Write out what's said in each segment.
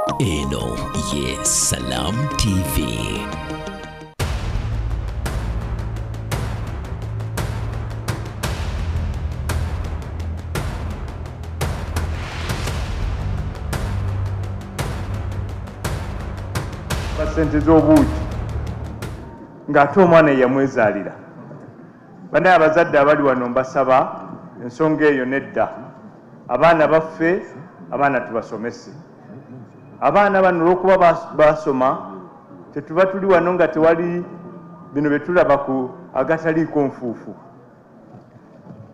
Eno ye Salam TV. Sente z'obuugi ng'ate omwana yamwezaalira. Banaye abazadde abali wano mbasaba ensonga eyo nedda. Abaana baffe, abaana tubasomese. Abaana bano olw'okuba basoma tetuba tuli wano nga tewali bino bye tulaba ku agataliiko nfuufu.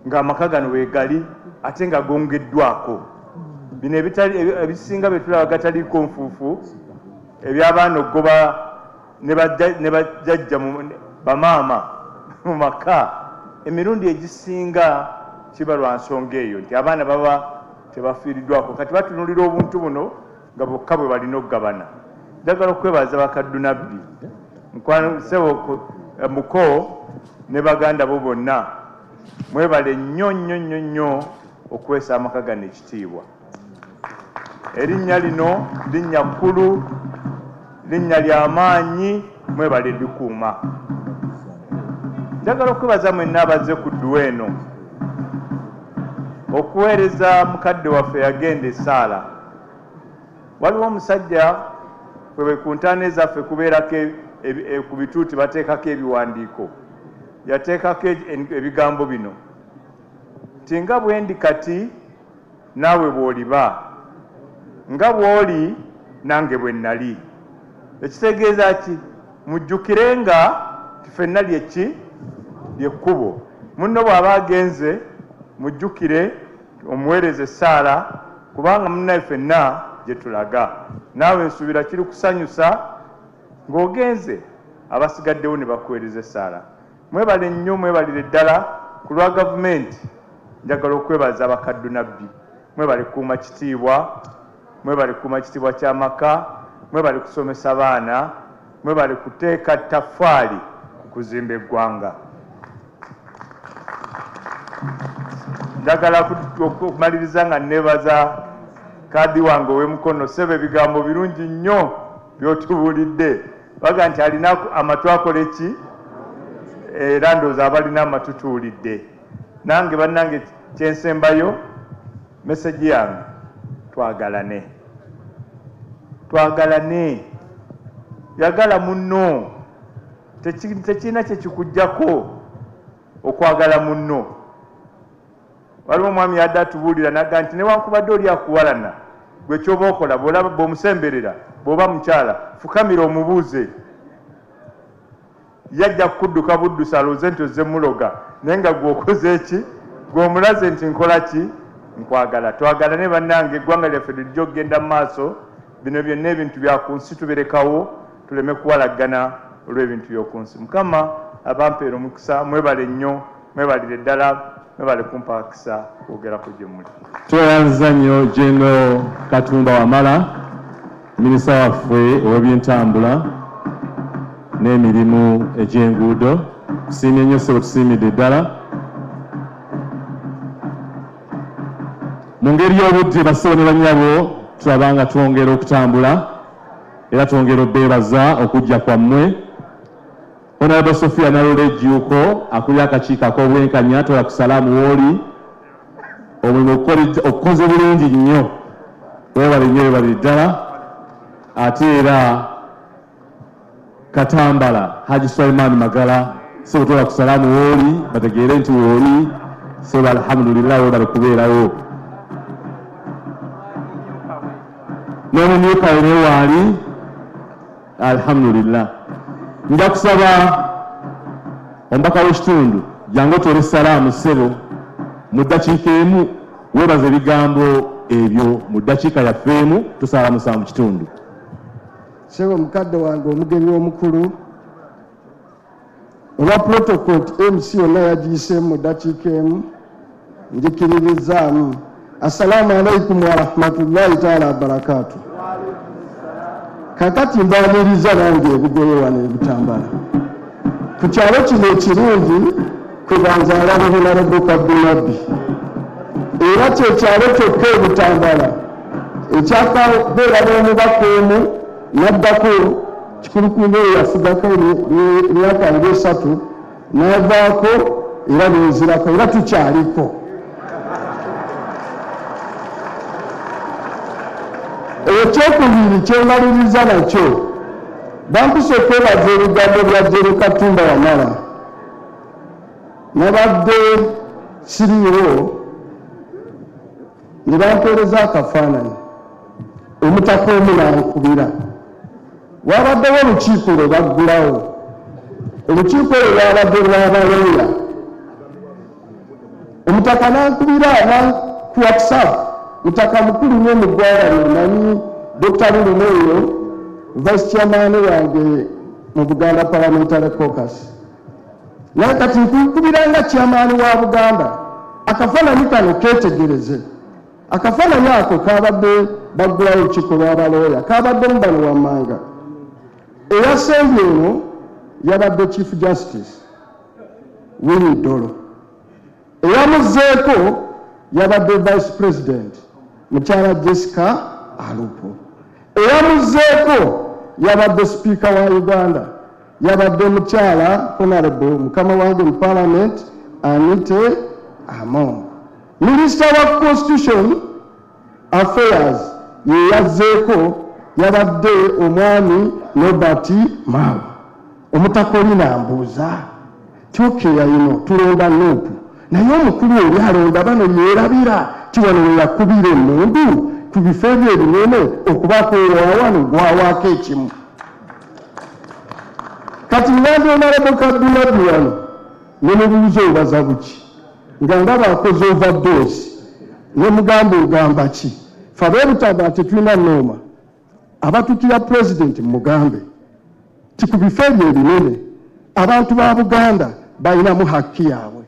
Ng'amaka gano weegali ate nga gongeddwako. Bino ebisinga bye tulaba agataliiko nfuufu eby'abaana ogoba ne bajjajja bamaama mu maka, emirundi egisinga kiba lwa nsonga eyo nti abaana baba tebafiiriddwako. Kati batunulira obuntu buno nga bokka bwe balina okugabana. Njagala okwebaza bakaddunabbi muko ne baganda bo bonna, mwebale nnyo nnyo nnyo nnyo okwesa amaka gano ekitiibwa. Erinnya lino linnya kkulu, linnya ly'amaanyi, mwebale likuuma. Njagala okwebaza mwenna abazze ku dduwa eno okuweereza mukadde waffe yagenda essaala. Waliwo omusajja bwe ku ntaana ezaffe kubeerako ku bituuti bateekako ebiwandiiko, yateekako ebigambo bino nti nga bwe ndi kati naawe bw'oliba, nga bw'oli nange bwe nnali. Ekitegeeza ki? Mujjukirenga ti ffenna lyeki lyekkubo. Munno bw'aba agenze mujjukire omuweereze essaala, kubanga munnaye ffenna gye tulaga. Naawe nsuubira kiri kusanyusa ng'ogenze abasigaddewo ne bakuweereza essaala. Mwebale nnyo, mwebalire ddala ku lwa gavumenti. Njagala okwebaza bakaddunabbi, mwebale kuuma kitiibwa, mwebale kuuma kitiibwa ky'amaka, mwebale kusomesa abaana, mwebale kuteeka ttaffaali ku kuzimba eggwanga. Njagala okumaliriza nga nebaza kaadi wange ow'emukono. Ssebe ebigambo birungi nnyo by'otubuulidde. Baga nti alina amatu akole ki? Era ndowooza abalina amatu tuwulidde. Nange bannange kyensembayo, meseji yange, twagalane. Twagalane. Yagala munno. Tekirina kye kikuggyako okwagala munno. Waliwo omwami yadde atubuulira n'agamba nti newankubadde oli akuwalana, gwe ky'oba okola bw'omusemberera, bw'oba mukyala, fukamira omubuuze. Yajja kukudduka buddusa alowooze nti ozze muloga, naye nga gw'okoze eki? Gw'omulaze nti nkola ki? Nkwagala. Twagalane bannange, eggwanga lyaffe lijja okugenda mu maaso. Bino byonna ebintu bya ku nsi tubirekawo, tuleme kuwalaggana olw'ebintu by'oku nsi. Mukama abampeera omukisa, mwebale nnyo, mwebalire ddala, mwebale kumpakisa kwogerako gye muli. Twebaza nnyo General Katumba Wamala, minisita waffe ow'ebyentambula n'emirimu egy'enguudo. Tusiimye nnyo ssebo, tusiimidde ddala. Mu ngeri y'obudde bassebo ne bannyabo tulaba nga twongera okutambula era twongera obbeebaza okujja kwammwe. Honorable Sophia Nalolejiuko akulira akakiiko ak'obwenkanya, tola ku salaamu w'oli. Omulimu okukoze bulungi nnyo, weebale nnyo, weebalire ddala. Ate era Katambala Haji Sulaiman Magala, sebo tola ku salaamu w'oli, bategeere nti w'oli. Sebo alhamdulillah, weebale kubeerawo. N'omumyuka we waali, alhamdulillah. Nja kusaba omubaka w'ekitundu jangu otwole salaamu ssebo mu ddakiika emu, weebaza ebigambo ebyo mu ddakiika yaffe emu, tusalamusa mu kitundu. Ssebo mukadde wange omugenyi omukulu, olwa protocol MC yonna yagiyiseemu mu ddakiika emu, njikiririzaamu. Assalamu alaikum wa rahmatullahi taala wa barakatuh. Kakati mbaaniriza nange ebigoye wano ebitambala. Ku kyalo kino ekirungi kubanza alaba Honorable Kaddunabbi. Era kyekyalo kyokka ebitambala ekyakabeera n'omubaka omu n'addako kikulukunga eyo yafugako emyaka nga 3 n'avaako era benzirako era tukyaliko. Ekyokubiri kyengaliriza nakyo bampise okwebaza ebigambo bya Jero Katumba Wamala nabadde siriiwo ne bampeereza akafaananyi omutaka omu nankubira. Wabaddewo olukiiko lwe baggulawo. Olukiiko lwe lwabadde lw'abalooya. Omutaka nankubira ku WhatsApp. Mutaka mukulu nnyo mu ggwanga lyenmanyi Dr. Lulume oyo vice chairman wange mu Buganda Parliamentary Caucus. Naye kati nkukubira nga chairman wa Buganda akafaananyi kano keetegereze. Akafaananyi ako kabadde baggulawo olukiiko lw'abalooya kabadde mu bano wammanga. Eyasembye eno yabadde Chief Justice Willie Dolo. Eyamuzzeeko yabadde Vice President Mukyala Jessica Alupo. Eyamuzzeeko yabadde Speaker wa Uganda yabadde Mukyala Honorable mukama wange mu Parliament Anite Among. Minister wa Constitution Affairs yazzeeko yabadde omwami Robert Mao. Omutaka oli nambuuza tyokeya ino tulonda Nuupu naye omukulu oli alonda bano yeerabira kiwano we yakubira emmundu ku bifo ebyo ebinene okubaako ewawano gwawaako ekimu. Kati ngandi Honorable Kadulabi wano ne mubuuza obaza buki nga ndaba akoze overdose ne mugamba ogamba ki fe abeebutaba tetulina nooma abatukira president mugambe ti ku bifo ebyo ebinene abantu ba Buganda balinamu hakki yaabwe.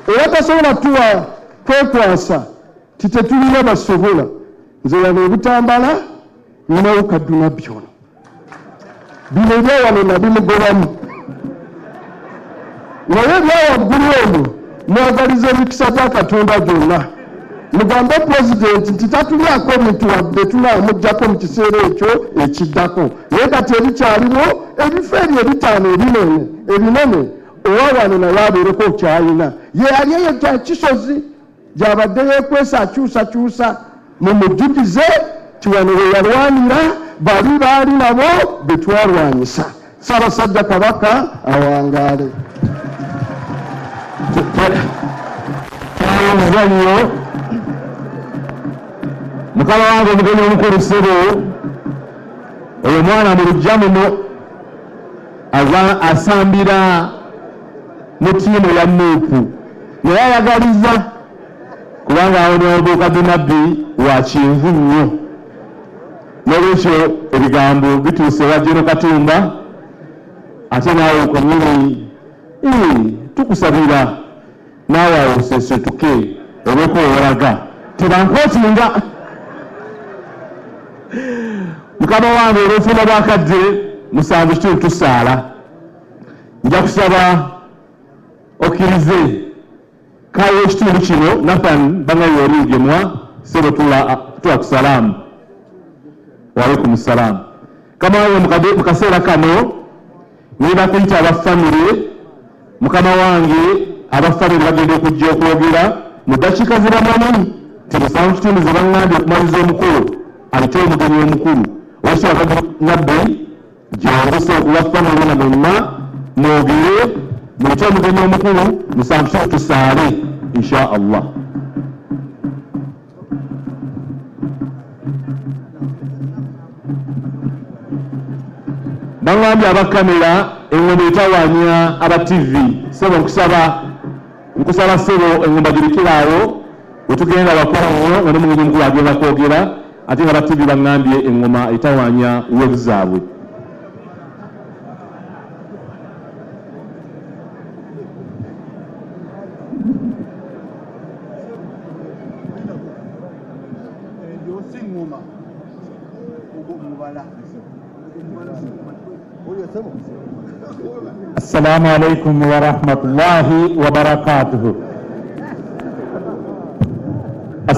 Era tasobola tuwa kwekwasa ti tetulina basobola. Nze wano ebitambala ninawo Kaduna byono bino ebyawano nabimugobamu naye ebyawaggulu omwo mwagaliza emikisa gya Katonda gyonna. Mugambe president nti tatulyako omuntu wadde tunaamuggyako mu kiseera ekyo ekiddako. Naye kati ebikyaliwo ebifo ebyo ebitaano ebinene owawano naye abeereko kyayina. Ye yali eyo kya kisozi gy'abadde yeekwesa akyusakyusa mumujjukize ti wano we yalwanira bali baali nabo be twalwanyisa. Ssaabasajja Kabaka awangaale. Omuzannyo mukama wange omugenyi omukulu ssebo oyo mwana mu lujja muno asambira mu ttiimu ya Nuupu naye ayagaliza kubanga Honorable Kadunabbi wa kyenvu nnyo. N'olwekyo ebigambo bituuse wa Jero Katumba ate naawe okomini tukusabira naawe awo osesetuke obeeko owolaga tebankootinga. Mukama wange olw'ofuula bwakadde 7 tusaala nja kusaba okkirize kayo ekitundu kino Nathan bangayo origemwa sebo tula kusalaamu waalaikum salaam. Kama wange mu kaseera kano niba kuyita abafamire mukama wange abafamire bagenda okujja okwogera mu ddakiika zibamanyi ti 7 kitundu ze baŋŋambye okumaliza omukulu alite omugenyi omukulu olwekyo Nabbi gyongese okuwafamire na mwenna mwogere mulite omugenyi omukulu 7 tusaale insha Allah. Baŋŋambye abakamera engombe etawaanya aba TV sebo nkusaba sebo engomba girikiraawo wetugenda bakulu nnyo nga n'omugenyi omukulu agenda kwogera ate nga ba TV baŋŋambye engoma etawaanya webu zaabwe. Assalamu alaikum wa rahmatullahi wa barakatuhu.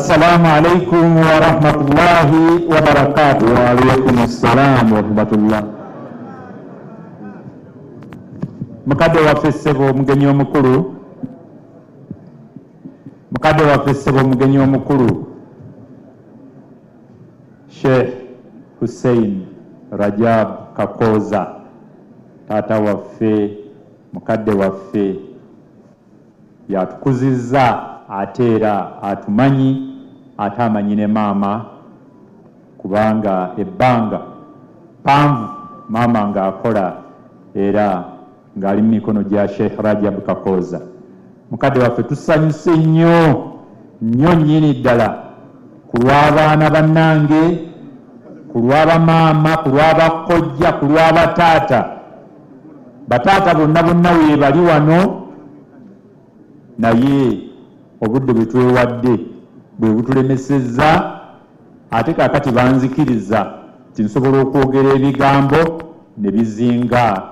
Assalamu alaikum wa rahmatullahi wa barakatuh. Wa alaikum assalam wa rahmatullah. Mukadde waffe ssebo omugenyi omukulu. Mukadde waffe ssebo omugenyi omukulu. Sheikh Hussein Rajab Kakoza, taata waffe, mukadde waffe, yatukuzizza ate era atumanyi, ate amanyi ne maama, kubanga ebbanga panvu maama ng'akola era ng'ali mu mikono gya Sheikh Rajab Kakoza. Mukadde waffe tusanyuse nnyo nnyo nnyini ddala ku lw'abaana bannange, ku lw'abamaama, ku lw'abakojja, ku lw'abataata. Bataata bonna bonna weebali wano, naye obudde bwe twewadde bwe butulemesezza, ate kaakati banzikiriza nti nsobola okwogera ebigambo ne bizinga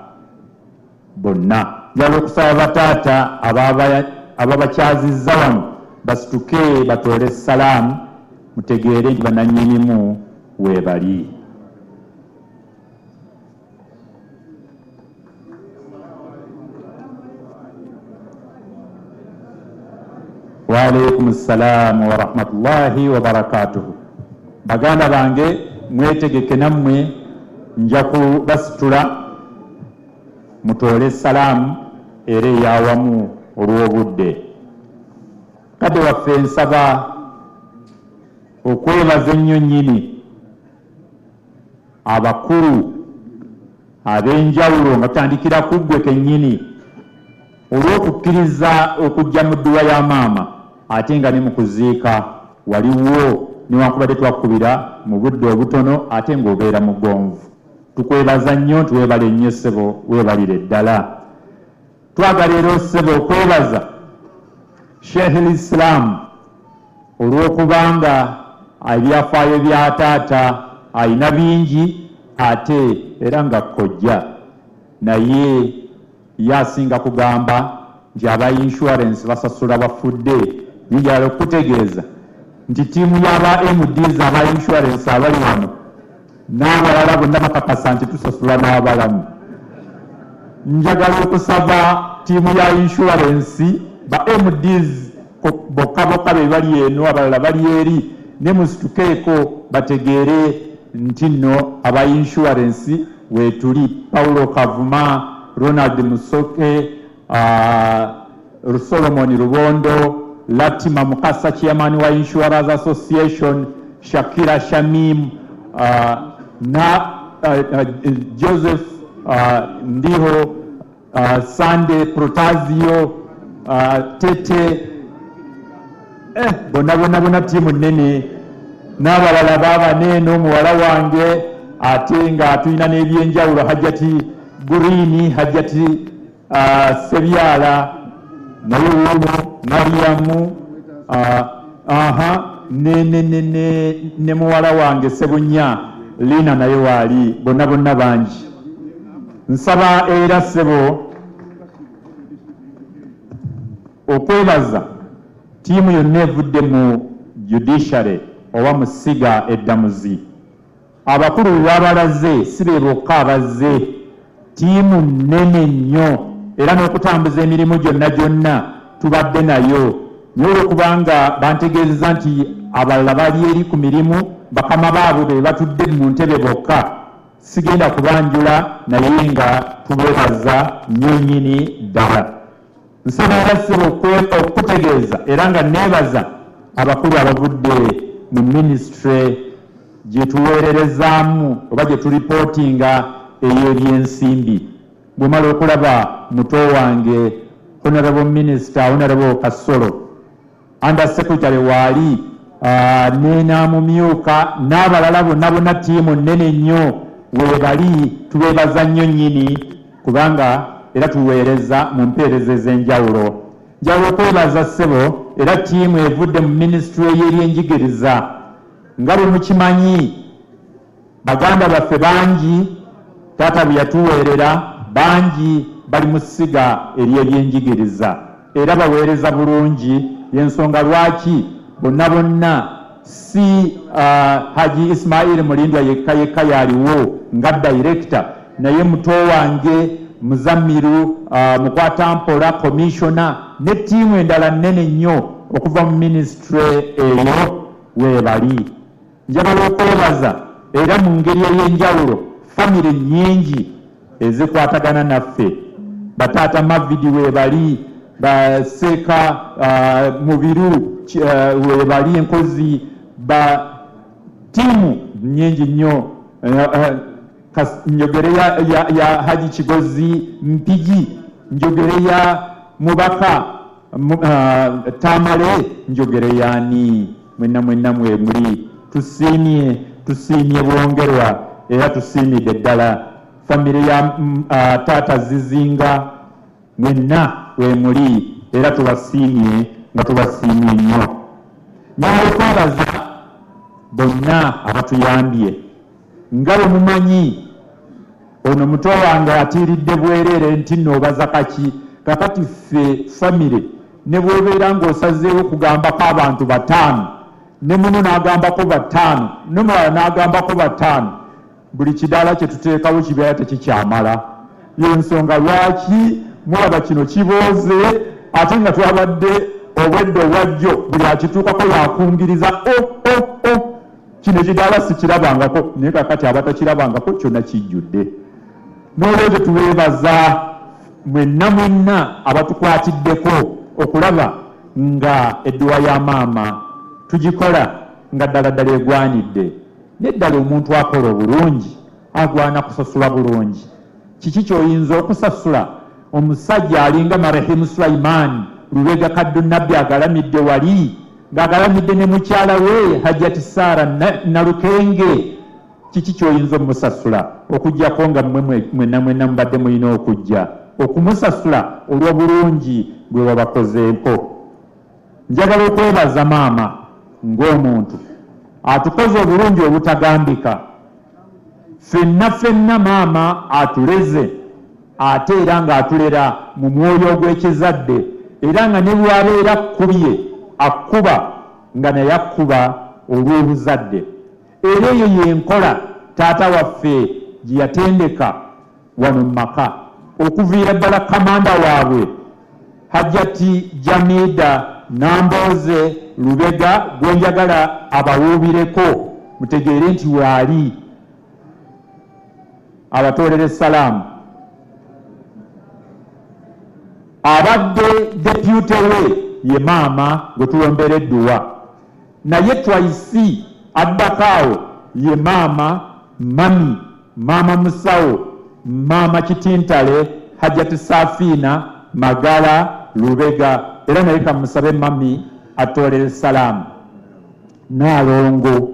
bonna. Njagala okusaba bataata ababakyazizza wano basituke batoole salaamu, mutegeere nti bannannyinimu weebali. Wa alaikum assalam wa rahmatullahi wa barakatuh. Baganda bange mwetegeke nammwe nja kubasitula mutoole salaamu era ey'awamu olw'obudde. Kadde waffe nsaba okwebaza ennyo nnyini abakulu ab'enjawulo nga tutandikira ku ggwe kennyini olw'okukkiriza okujja mu dduwa ya maama, ate nga ne mu kuziika waliwo newankubadde twakubira mu budde obutono ate ng'obeera mugonvu. Tukwebaza nnyo, tuweebale nnyo ssebo, weebalire ddala. Twagala era ssebo okwebaza Sheikh al-Islam olw'okubanga ebyafaayo bya taata ayina bingi ate era nga kkojja, naye yasinga kugamba nti aba insurance basasula bafudde. Njagala okutegeeza nti ttiimu y'aba MDs aba insurance abali wano n'abalala bonna bakakasa nti tusasula n'abalamu. Njagala okusaba ttiimu ya insurance ba MDs bokka bokka be bali eno, abalala bali eri, ne musitukeeko bategeere nti nno aba insurance weetuli. Paulo Kavuma, Ronald Musoke, Solomon Rubondo, Latima Mukasa, chairman wa Insurers Association, Shakira Shamim, Joseph Ndiho, Sande Protazio, Tete, bonna timu nene, n'abalala baba neno muwala wange, ate nga tulina n'ebyenjawulo Hajjati Gurini, Hajjati Sebyala, naye wuno Mariamu, ne muwala wange Sebunya Lina naye waali, bonna bangi. Nsaba era ssebo okwebaza ttiimu yonna evudde mu judiciary oba mu ssiga eddamuzi. Abakulu babalaze si be bokka abazze, ttiimu nnene nnyo era n'okutambuza emirimu gyonna tubadde nayo. Naye olwokubanga bantegeezeza nti abalala bali eri ku mirimu, bakama baabwe be batudde mu ntebe bokka, sigenda kubanjula naye nga tubeebaza nnyo nnyini ddala. Nsaba ssebo okutegeeza era nga neebaza abakulu abavudde mu ministry gye tuweererezaamu oba gye tulipootinga ey'ebyensimbi. Bwe mala okulaba muto wange Honorable Minister Honorable Kasolo, Under Secretary waali n'amumyuka n'abalala bonna ttiimu nnene nnyo weebali, tubeebaza nnyo nnyini kubanga era tuweereza mu mpeereza ez'enjawulo. Njagala okwebaza ssebo era ttiimu evudde mu minisitule y'ebyenjigiriza. Nga bwe mukimanyi baganda baffe bangi taata bwe yatuweerera bangi bali mu ssiga ery'ebyenjigiriza era baweereza bulungi, y'ensonga lwaki bonna si Haji Ismail Mulindwa yekka yaliwo nga director, naye muto wange Muzamiru Mukwatampola commissioner ne tiimu endala nnene nnyo okuva mu ministry eyo weebali. Njagala okwebaza era mu ngeri ey'enjawulo famire nnyingi ezikwatagana naffe. Bataata Mavidi weebali, Baseeka Mubiru weebali, enkozi ba tiimu nnyingi nnyo, njogere ya Haji Kigozi Mpigi, njogere ya Mubaka Tamale, njogere yani mwenna mwe muli. Tusiimye bwongerwa era tusiimidde ddala famire ya Taata Zizinga, mwenna we muli era tubasiimye nga tubasiimye nnyo. Nyala okwebaza bonna abatuyambye. Nga bwe mumanyi ono muto wange atiiridde bwereere nti nno obaza kaki, kakati ffe famire ne bw'obeera ng'osazeewo kugambako abantu 5 ne muno n'agambako 5 n'omulala n'agambako 5, buli kidaala kye tuteekawo kibeera tekikyamala. Y'ensonga lwaki mulaba kino kibooze ate nga twabadde obwedde obwajjo buli akituukako yakungiriza kino ekidaala sikirabangako, naye kakati abatakirabangako kyonna kijjudde. N'olwekyo tubeebaza mwenna abatukwatiddeko okulaba nga edduwa ya maama tugikola nga ddala egwanidde. Neddala omuntu akola obulungi agwana kusasula bulungi. Kiki ky'oyinza okusasula omusajja alinga Marehemu Sulaiman Lubega Kaddunabbi agalamidde wali, ng'agalamidde ne mukyala we Hajjati Saara Nalukenge? Kiki ky'oyinza omusasula okuggyako nga mwenna mubadde mulina okujja okumusasula olw'obulungi bwe wabakozeeko? Njagala okwebaza maama ng'omuntu atukoze obulungi obutagambika. Ffenna maama atuleze ate era ng'atulera mu mwoyo ogw'ekizadde, era nga ne bw'abeera akkubye akkuba nga naye akkuba olw'obuzadde. Era eyo yenkola taata waffe gye yatendeka wano mu maka okuviira ddala kamanda waabwe Hajjati Jamida Nambooze Lubega, gwe njagala abawuubireko mutegeere nti waali abatoolera essalaamu. Abadde depute we ye maama gwe tulombera edduwa, naye twaisi addakaawo ye maama maama Musawo, maama Kitintale Hajjati Safiina Magala Lubega, era naye kamusabe mami atoolera essalaamu. Naalongo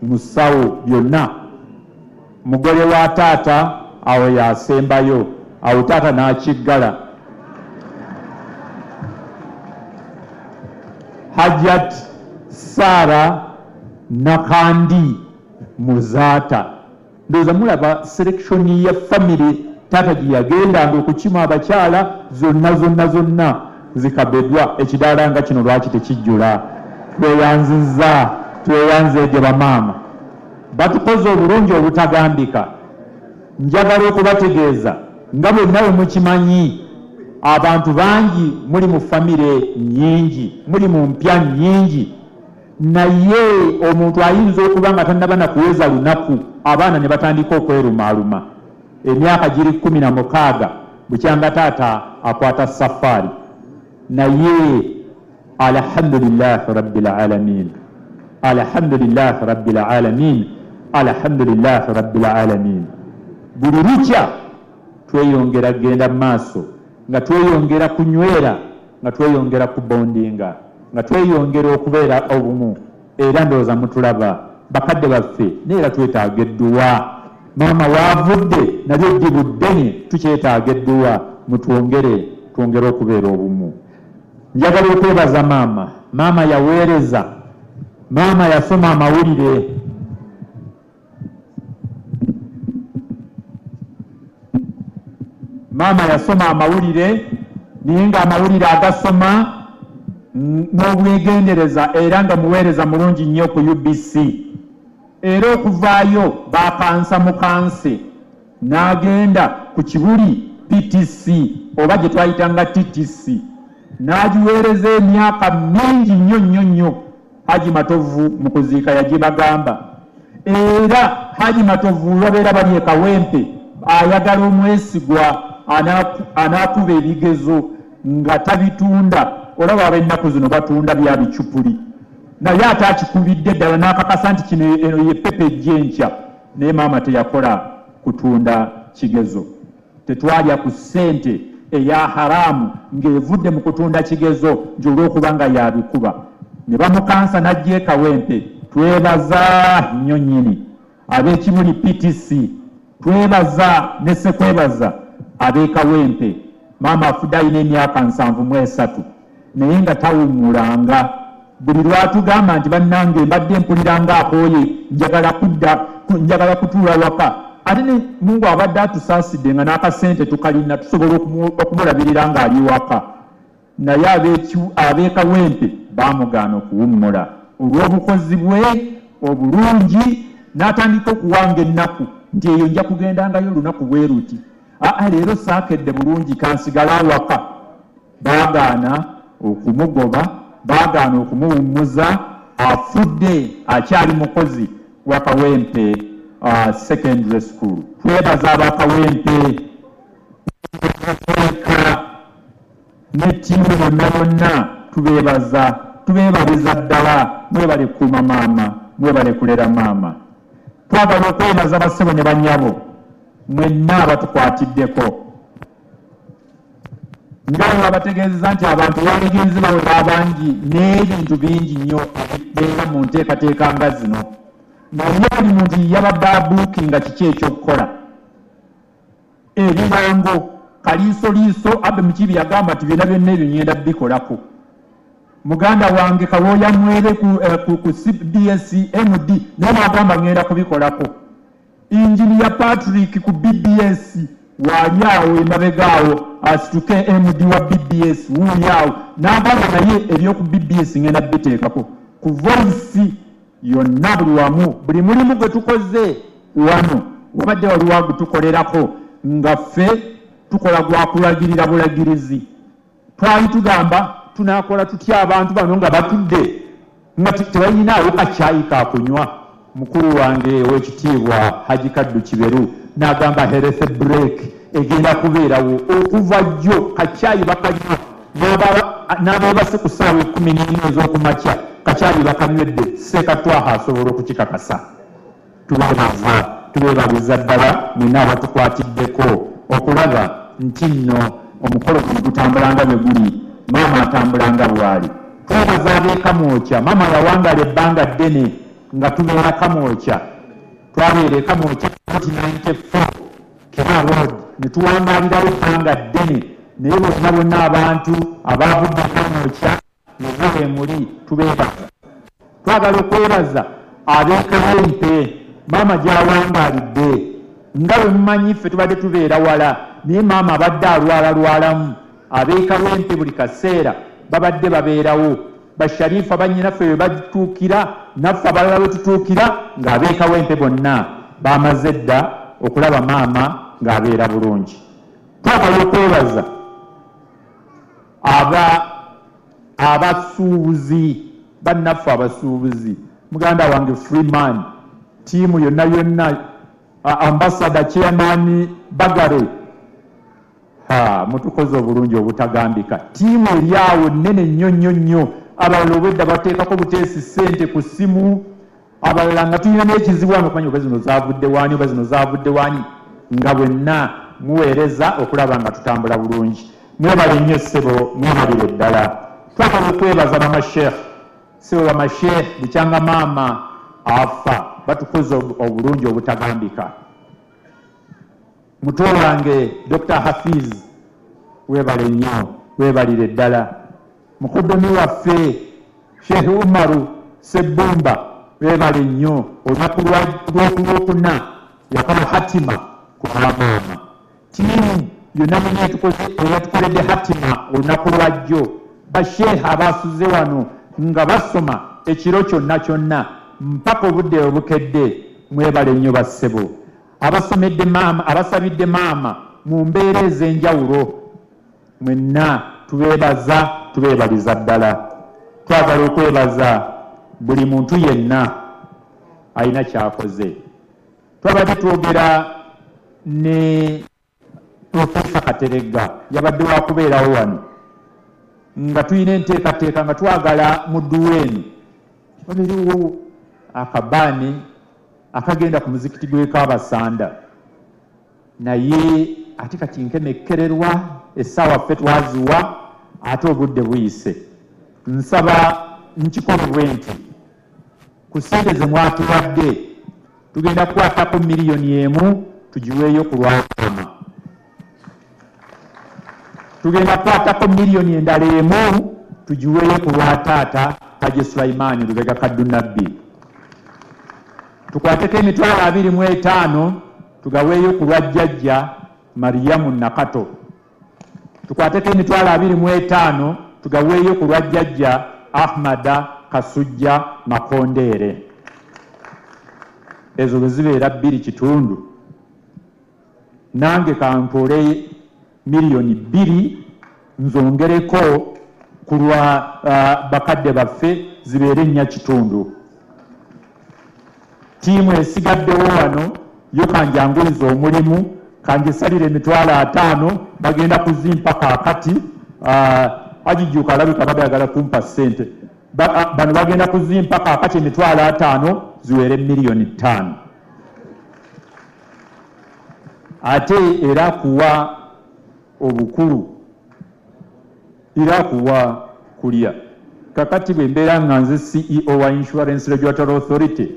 Musawo byonna mugole wa taata awo yasembayo, awo taata n'akiggala. Hajjat Saara Nakandi Muzaata, ndowooza mulaba selection ya family taata gye yagendanga okukima abakyala zonna zikabeddwa. Ekidaala nga kino lwaki tekijjula? Tweyanzeege bamaama, batukoze obulungi obutagambika. Njagala okubategeeza nga bwenna bwe mukimanyi, abantu bangi muli mu famire nnyingi, muli mu mpya nnyingi, naye omuntu ayinza okuba nga tannaba na kuweza lunaku abaana ne batandika okwerumaaluma. Emyaka giri 16 bukyanga taata akwata safaari, naye alhamdulillahi rabbil alamin, alhamdulillahi rabbil alamin, alhamdulillahi rabbil alamin. Buli lukya tweyongera genda mu maaso, nga tweyongera kunywera, nga tweyongera kubondinga, nga tweyongera okubeera obumu. Era ndowooza mutulaba bakadde baffe, neera twetaaga edduwa. Maama waavudde nalyo ddibu ddene, tukyetaaga edduwa. Twongere okubeera obumu. Njagala okwebaza maama. Maama yaweereza, maama yasoma amawulire. Maama yasoma amawulire, naye ng'amawulire agasoma n'obwegendereza era nga muweereza mulungi nnyo ku UBC. Era okuvaayo bakansa mukanse n'agenda ku Kibuli PTC oba gye twayitanga TTC n'agiweereza emyaka mingi nnyo nnyo nnyo. Haji Matovu mu kuziika yagibagamba. Era Haji Matovu babeera bali e Kawempe ayagala omwesigwa anaakuba ebigezo nga tabitunda. Olaba ab'ennaku zino batunda bya bicupuli naye ate akikubidde ddala n'akakasa nti kino eno ye pepe ejjenkya naye maama teyakola kutunda kigezo. Tetwalya ku ssente eya haraamu ng'evudde mu kutunda kigezo nti olw'okuba nga yabikuba. Ne bamukansa n'ajja e Kawempe. Twebaza nnyo nnyini ab'Ekibuli PTC, twebaza ne Ssekwebaza ab'e Kawempe. Maama afudde alina emyaka 73 naye nga tawummulanga. Buli lwatugamba nti bannange mbadde mpuliranga akooye njagala kutuula waka. Ate ne Mungu abadde atusaasidde nga n'akasente tukalina tusobola okumulabirira ng'ali waka. Naye ab'e Kawempe baamugaana okuwummula olw'obukozi bwe obulungi n'atandika okuwanga ennaku nti eyo nja kugendangayo olunaku bwe ruti. Leero saakedde bulungi kansigala awaka. Baagaana okumugoba, baagaana okumuwummuza. Afudde akyali mukozi wa Kawempe secondary school. Twebaza ab'Akawempe ne ttiimu bonna tubeebaliza ddala. Mwebale kuuma maama, mwebale kulera maama. Twagala okwebaza bassebo ne bannyabo mwenna abatukwatiddeko. Nga abategeezeza nti abantu bagenzi bawe abangi n'ebintu bingi nnyo beera mu nteekateeka nga zino. Naye buli muntu yabadde abuukinga kiki ekyokukola. Ebirango kaliisoliiso Abe Mukiibi yagamba nti byonna byonna ebyo ngenda bikolako. Muganda wange Kawooya Mwere ku CBS MD naye n'agamba ngenda kubikolako. Injiniya Patrick ku BBS waali awo emabegaawo asituke MD wa BBS wuuli awo n'agamba naye ebyoku BBS ngenda biteekako. Ku Voice yonna buli wamu buli mulimu gwe tukoze wano wabadde waliwo agutukolerako nga ffe tukola gwa kulagirira bulagirizi. Twali tugamba tunaakola tutya abantu bano nga batudde nga tebalinawo kacaayi kakunywa. Mukulu wange ow'ekitiibwa Haji Kaddu Kiberu n'agamba health break egenda kubeerawo okuva jjo kacaayi bakanywa n'abeebase ku ssaawa 11 ez'okumakya kacaayi bakanywedde. Ssekatwaha asobola okukikakasa. Tubeebaliza ddala mwenna abatukwatiddeko okulaba nti nno omukolo guno gutambulanga bwe guli, maama atambulanga bwali. Twebaza ab'e Kamwokya. Maama yawangala ebbanga ddene nga tubeera Kamwokya. Twabeera e Kamwokya 1994 Kera Road ne tuwangaalirawo ebbanga ddene naye bonna abantu abaavudde Kamwokya ne muli tubeebaza. Twagala okwebaza ab'e Kawempe. Maama gy'awangaalidde nga bwe mumanyi ffe tubadde tubeera wala naye maama abadde alwalalwalamu. Ab'e Kawempe buli kaseera babadde babeerawo. Basharifa bannyinaffe bwe batuukira naffe abalala bwe tutuukira ng'ab'e Kawempe bonna bamaze dda okulaba maama ng'abeera bulungi. Twagala okwebaza abasuubuzi bannaffe abasuubuzi. Muganda wange Freeman, tiimu yonna ambassador chairman Bagare, mutukoze obulungi obutagambika. Tiimu eri awo nnene nnyo. Abalala obwedda bateekako buteesi ssente ku ssimu, abalala nga tulina n'ekizibu wano kumanya oba zino zaavudde waani oba zino zaavudde waani, nga bwenna muweereza okulaba nga tutambula bulungi. Mwebale nnyo ssebo, mwemalire ddala. Twagala okwebaza bamasheekh, ssebo bamasheekh bukyanga maama afa batukoze obulungi obutagambika. Muto wange Dr. Hafiz, weebale nnyo, weebalire ddala. Mukoddomi waffe Sheikh Umaru Sebbumba, weebale nnyo. Olunaku lw'okuna yakola hatima ku maama. Tiimu yonna munye eyatukoledde hatima olunaku lwajjo basheeha abasuze wano nga basoma ekiro kyonna kyonna mpaka obudde obukedde mwebale nnyo bassebo abasomedde maama abasabidde maama mu mbeera ez'enjawulo mwenna tubeebaliza ddala twagala okwebaza buli muntu yenna alina kyakoze twabadde twogera ne Profesa Kateregga yabadde wakubeerawo wano nga tulina enteekateeka nga twagala mu Dduweeni wabiriwo akabaani akagenda ku muzikiti gw'Ekabasanda naye ate kati nkemekkererwa essaawa ffe twaziwa ate obudde buyise nsaba nkikola bwe nti ku ssente ze mwatuwadde tugenda kukwatako miliyoni emu tugiweeyo ku lwakoma tugenda kukwatako miliyoni endala emu tugiweeyo ku lwa taata Haji Sulaiman Lubega Kadunabbi tukwateko emitwalo 25 tugaweeyo ku lwa jjajja Mariamu Nakato tukwateko emitwalo 25 tugaweeyo ku lwa jjajja Ahmada Kasujja Makondere ezo zibeera 2.5 nange kampole miliyoni 2 nzongereko ku lwa bakadde baffe zibeere 4.5 tiimu esigaddewo wano yo kanjanguliza omulimu kangisalire emitwalo 5 bagenda kuzimpa kaakati agijuka alabika bagayagala kumpa ssente bano bagenda kuzimpa kaakati emitwalo 5 ziwere miliyoni 5 ate era kuwa obukulu era kuwa kulya kakati bwe mbeera nga nze CEO wa Insurance Regulatory Authority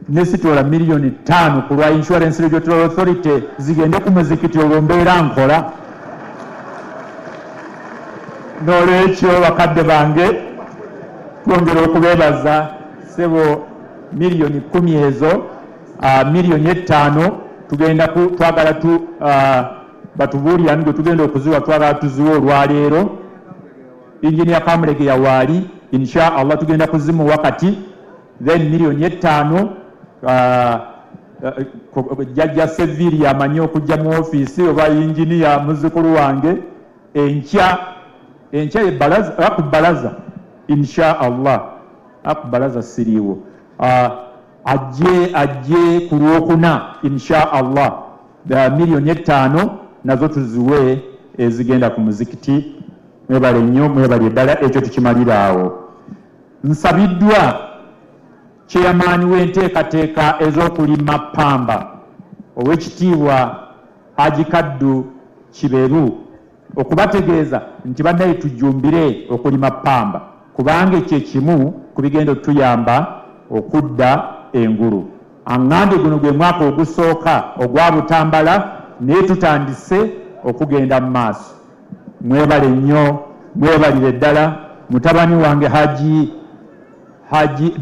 nesitoola miliyoni 5 ku lwa Insurance Regulatory Authority zigende ku muzikiti olwo mbeera nkola n'olwekyo bakadde bange twongera okubeebaza sebo miliyoni 10 ezo miliyoni 5 tugenda twagala batubuulira nigwe tugenda okuziwa twagala tuziwa olwaleero Engineer Kamulege yawaali insha Allah tugenda kuzimu wakati then miliyoni 5 jjajja Seviri amanyi okujja mu ofiisi oba engineer muzzukulu wange enkya akubalaza insha Allah akubalaza siriiwo ajje ku lwokuna insha Allah miliyoni 5 nazo tuziwe ezigenda ku muzikiti mwebale nnyo mwebale ddala ekyo tukimalira awo nsabiddwa chairman w'enteekateeka ez'okulima ppamba ow'ekitiibwa Haji Kaddu Kiberu okubategeeza nti bannaye tujjumbire okulima ppamba kubanga ekyo ekimu ku bigenda otuyamba okudda engulu aŋŋambe guno gwe mwaka ogusooka ogwa Butambala naye tutandise okugenda mu maaso mwebale nnyo mwebalire ddala mutabani wange Haji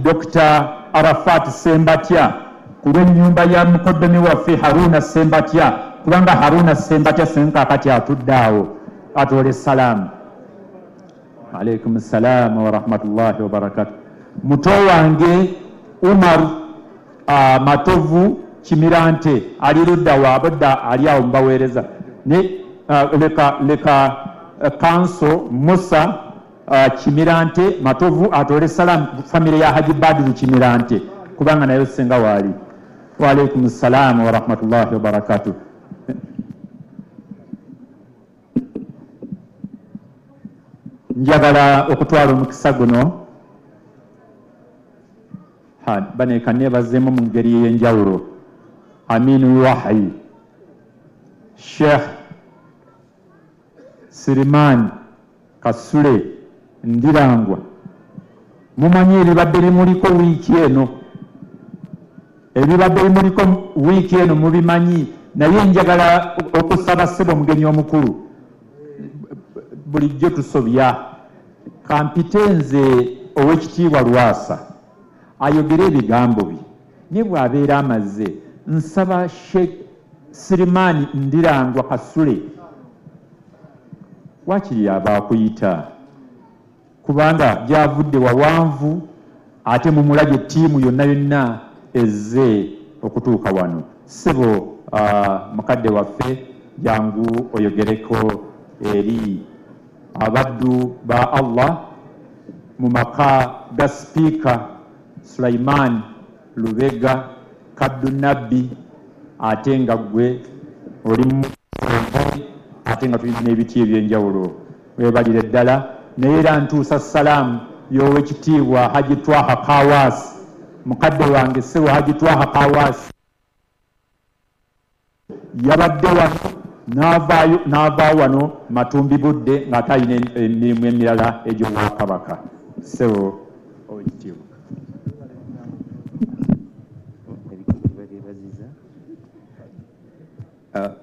Dr. Arafat Sembatya ku lw'ennyumba ya mukoddomi waffe Haruna Sembatya kubanga Haruna Sembatya senkakati atudde awo atole salaamu alaikum salaam wa rahmatullahi wa barakatuh muto wange Umar Matovu Kimirante ali ludda wabadda ali awo mbaweereza ne leka kanso Musa Kimirante Matovu atole salam family ya Haji Badiru Kimirante kubanga nayo senga wali wa alaikum salaam wa rahmatullahi wa barakatuh njagala okutwala omukisa guno baneeka neebazeemu mu ngeri ey'enjawulo Aminu Wahyi Sheikh Siriman Kasule Ndirangwa mumanyi ebibadde bimuliko wiiki eno mubimanyi naye njagala okusaba ssebo omugenyi omukulu bulijjo tusobya kampitenze ow'ekitiibwa Lwasa ayogere ebigambo bye ne bw'abeera amaze nsaba Sheikh Sirimani Ndirangwa Kasule wakiri aba akuyita kubanga gyavudde wawanvu ate mumulabye ttiimu yonna yonna ezze okutuuka wano. Ssebo mukadde waffe jangu oyogereko eri abaddu ba Allah mu maka ga sipiika Sulaiman Lubega Kaddu Nabbi, ate nga gwe oli mu ate nga tulina n'ebiti ebyenjawulo. Weebalire ddala naye era ntuusa salaamu y'owekitiibwa Haji Twaha Kawaasi, mukadde wange ssebo Haji Twaha Kawaasi yabadde wano n'avaayo wano Matumbi Budde ng'ate alina emirimu emirala egy'Obwakabaka. Ssebo owekitiibwa.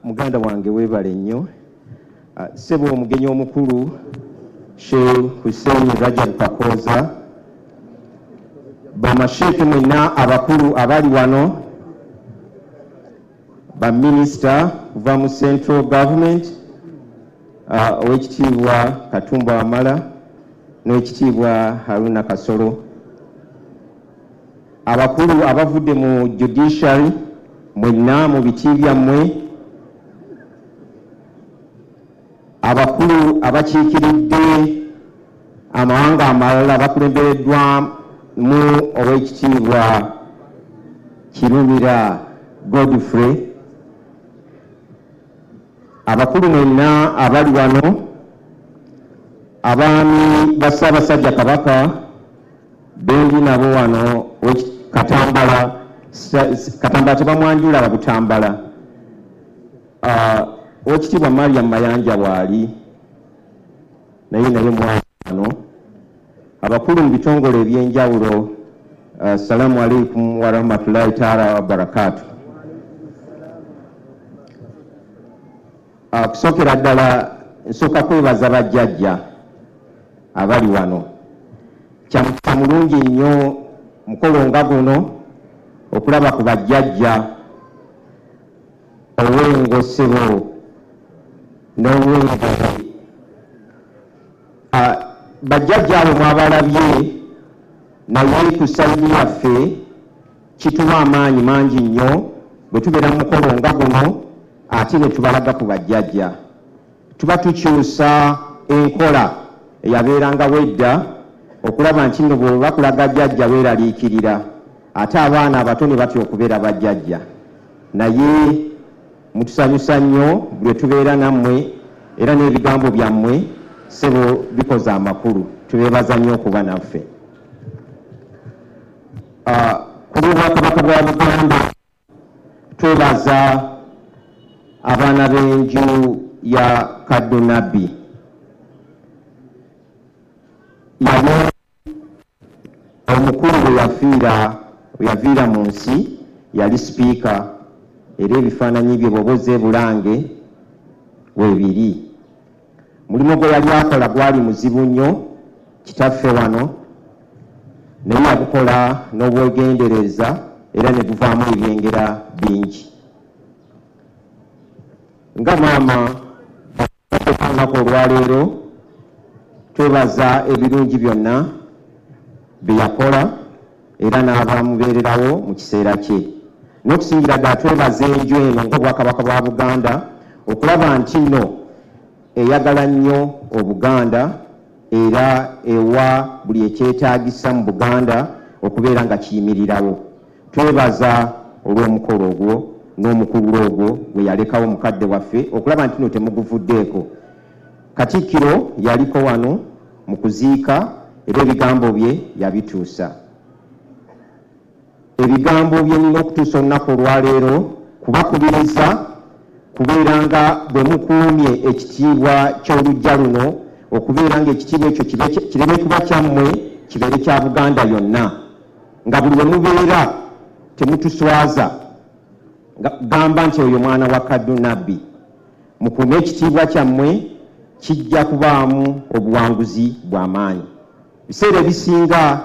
Muganda wange weebale nnyo. Ssebo omugenyi omukulu Sheikh Hussein Rajab Kakoza, bamasheeke mwenna abakulu abali wano, baminisita kuva mu central government, owekitiibwa Katumba Wamala n'owekitiibwa Haruna Kasolo, abakulu abavudde mu judiciary mwenna mu biti byammwe, abakulu abakiikiridde amawanga amalala bakulembereddwa mu owekitiibwa Kirumira Godfrey, abakulu mwenna abali wano, abaami ba Ssaabasajja Kabaka bendi nabo wano, Katambala tebamwanjula Babutambala, owekitiibwa Mariam Mayanja bwali naye mwana, abakulu mu bitongole ebyenjawulo, assalamu alaikum wa rahmatullahi taala wa barakatuh. Kusookera ddala nsooka kwebaza bajjajja abali wano. Kya mulungi nnyo mukolo nga guno okulaba ku bajjajja Owengo Ssebo n'Owengo. Bajjajja abo mwabalabye, naye ku sayidi yaffe kituwa amaanyi mangi nnyo bwe tubeera mu mukolo nga guno ate ne tubalaga ku bajjajja. Tuba tukyusa enkola eyabeerangawo edda okulaba nti nno bwe bakulaga jjajja weeraliikirira, ate abaana abato ne batya okubeera bajjajja. Naye mutusanyusa nnyo bwe tubeera nammwe era n'ebigambo byammwe Ssebo bikoze amakulu. Tubeebaza nnyo okuba naffe. Ku bw'Obwakabaka bwa Buganda twebaza abaana b'enju ya Kaddu Nabbi. Omukulu bwe yaviira mu nsi yali sipiika, era ebifaananyi bye bwoboze bulange weebiri. Mulimu gwe yali akola gwali muzibu nnyo kitaffe wano, naye yagukola n'obwegendereza era ne guvaamu ebyengera bingi. Nga maama olunaku olwaleero twebaza ebirungi byonna bye yakola era n'abamubeererawo mu kiseera kye. N'okusingira ddala twebaza enju eno ng'Obwakabaka bwa Buganda okulaba nti nno eyagala nnyo Obuganda era ewa buli ekyetaagisa mu Buganda okubeera nga kiyimirirawo. Twebaza olw'omukolo ogwo n'omukulu ogwo gwe yalekawo mukadde waffe okulaba nti nno temuguvuddeeko. Katikkiro yaliko wano mu kuziika era ebigambo bye yabituusa. Ebigambo bye nina okutuusa olunaku olwaleero kubakubiriza kubeera nga bwe mukuumye ekitiibwa ky'oluggya luno, okubeera nga ekitiibwa ekyo kireme kuba kyammwe, kibeere kya Buganda yonna, nga buli we mubeera temutuswaza gamba nti oyo mwana wa Kaddu Nabbi. Mukuume ekitiibwa kyammwe, kijja kubaamu obuwanguzi bw'amaanyi. Biseera ebisinga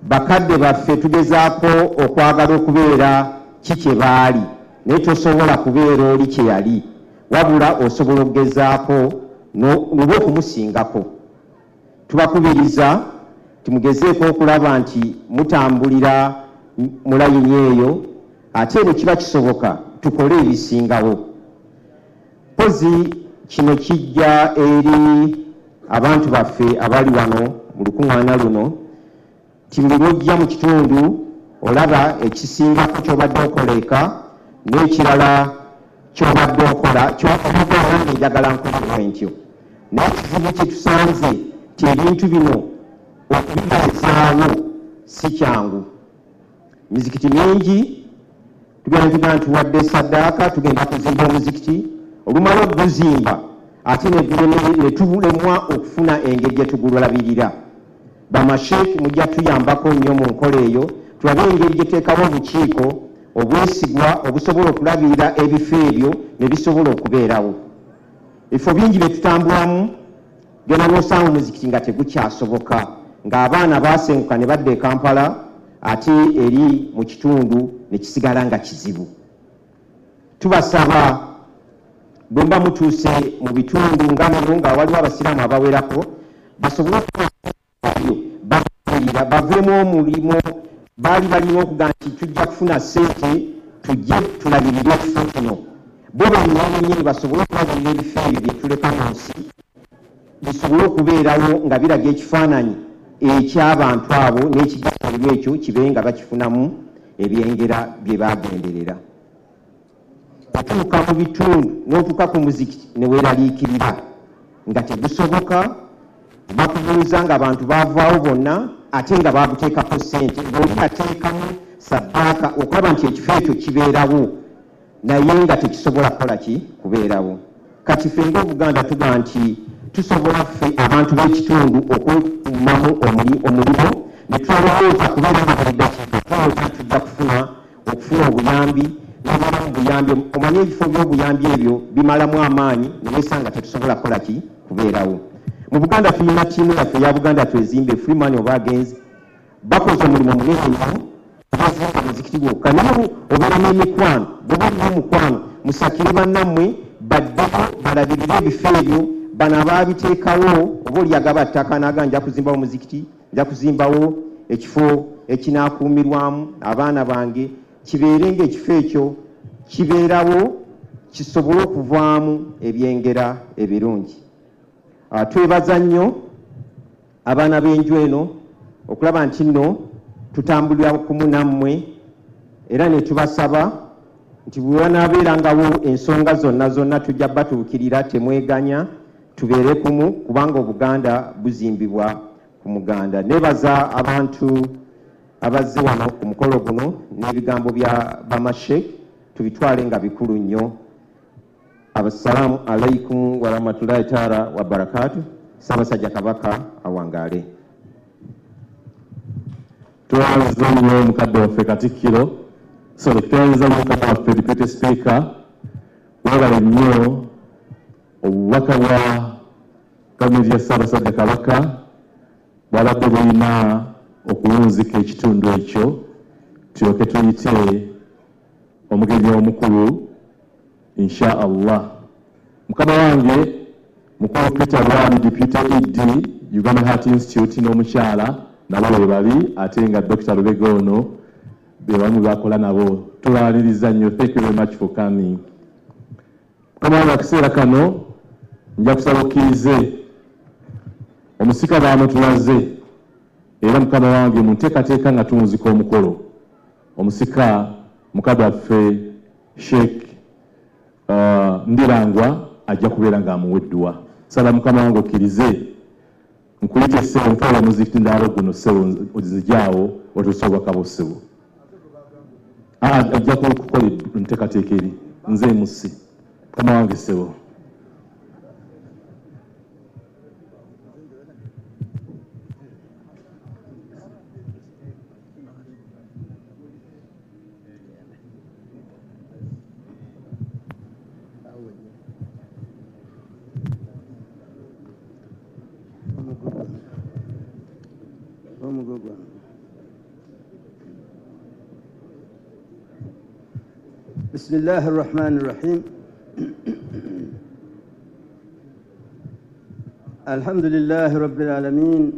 bakadde baffe tugezaako okwagala okubeera kye baali, naye tosobola kubeera oli kye yali, wabula osobola okugezaako n'oba okumusingako. tubakubiriza timugezeeko okulaba nti mutambulira mu layini eyo, ate bwe kiba kisoboka tukole ebisingawo. Pozi kino kijja eri abantu baffe abali wano mu lukuŋŋaana luno, timuli lwojja mu kitundu olaba ekisingako ky'obadde okoleeka n'ekirala ky'obadde okola ky'okola ng'enjagala nkolebwa entyo. N'ekizibu kye tusanze ti ebintu bino okubigezaawo si kyangu. Mizikiti mingi tugenda nti wadde saddaaka tugenda kuzimba omuzikiti, olumala okuguzimba ate ne tubulemwa okufuna engeri gye tugulabirira. Bamasheeki mujja tuyambako nnyo mu nkola eyo, tulabe engeri gye teekawo obukiiko obwesigwa obusobola okulabirira ebifo ebyo ne bisobola okubeerawo. Ebifo bingi bye tutambulamu genda n'osanga omuzikiti nga tegukyasoboka, ng'abaana baasenguka ne badda e Kampala ate eri mu kitundu ne kisigala nga kizibu. Tubasaba bwe mba mutuuse mu bitundu nga muno nga waliwo abasiraamu abawerako basobole okubayo baveemu omulimu baali balina okugaa nti tujja kufuna ssente tujje tulabirire ekifo kino, bo bennyini basobole okulabirira ebifo ebyo bye tuleka mu nsi bisobole okubeerawo nga biraga ekifaananyi eky'abantu abo n'ekijanjalo ekyo kibe nga bakifunamu ebyengera bye bagenderera. Otuuka mu bitundu n'otuuka ku muzikiti ne weeraliikirira nga tegusoboka, bakubuuza ng'abantu baavaawo bonna ate nga baabuteekako ssente, ng'oli ateekamu saddaaka okulaba nti ekifo ekyo kibeerawo naye nga tekisobola kukola ki kubeerawo. Kati ffe ng'Obuganda tugaa nti tusobola ffe abantu b'ekitundu okwekuumamu omulimo ne tulowooza kubeera nga buli dakiika tulowooza tujja kufuna obuyambi n'obala mu buyambi. Omanyi ebifo by'obuyambi ebyo bimalamu amaanyi ne weesanga tetusobola kukola ki kubeerawo. Mu Buganda tulina ttiimu yaffe eya Buganda Twezimbe Freeman oba agenzi bakoze omulimu munene nnyo bazimba muzikiti gwokka, naye obeera n'emikwano, bwe balina omukwano musakire bannammwe baddeko balabirire ebifo ebyo. Bano abaabiteekawo oba oli agaba ttaka n'aga nja kuzimbawo muzikiti, nja kuzimbawo ekifo ekinaakuumirwamu abaana bange, kibeere ng'ekifo ekyo kibeerawo kisobole okuvaamu ebyengera ebirungi. Twebaza nnyo abaana b'enju eno okulaba nti nno tutambulira kumu nammwe, era ne tubasaba nti bwe wanaabeerangawo ensonga zonna tujja batuukirira, temweganya, tubeere kumu kubanga Obuganda buzimbibwa ku Muganda. Nebaza abantu abazze wano ku mukolo guno n'ebigambo bya Bamasheeki tubitwale nga bikulu nnyo. Assalamu alaikum wa rahmatullahi taala wa barakatuh. Ssaabasajja Kabaka awangaale. Twaza nnyo mukadde waffe Katikkiro, twaza mukadde waffe Deputy Speaker, wabale nnyo obubaka bwa gavumenti ya Ssaabasajja Kabaka bwabadde bulina okulunzika ekitundu ekyo, tulyoke tuyite omugenyi omukulu insha Allah. Mukama wange mukulu Peter Lwani Deputy ED Uganda Heart Institute n'omukyala nabo be bali, ate nga Dr. Lubega ono be bamu bakola nabo. Tubaliriza nnyo. Thank you very much for coming. Mukama wange akaseera kano nja kusaba okkirize omusika baano tulaze, era Mukama wange munteekateeka nga tunzika omukolo. Omusika mukadde waffe Sheikh Ndirangwa ajja kubeera ng'amuweddwa. Sala Mukama wange okkirize nkuyite ssebo ntwala muzikiti ndaalo guno ssebo ozijaawo otusobokabo ssebo. Ajja kukola nteekateeka eri nze musi. Mukama wange ssebo. بسم الله الرحمن الرحيم. الحمد لله رب العالمين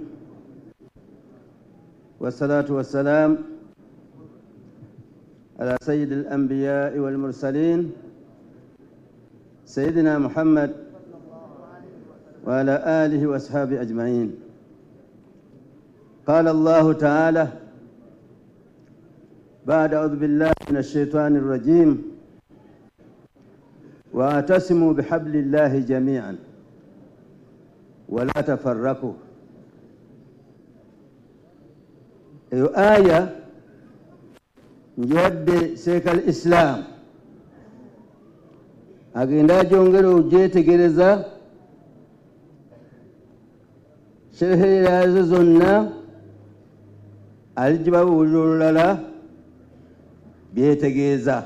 والصلاة والسلام على سيد الأنبياء والمرسلين سيدنا محمد وعلى آله وأصحابه أجمعين. قال الله تعالى بعد أعوذ بالله من الشيطان الرجيم واعتصموا بحبل الله جميعا ولا تفرقوا. ايو آية نجد شيخ الإسلام agenda jongero jetegereza sherehe zonna alijibabuulira olulala byetegeeza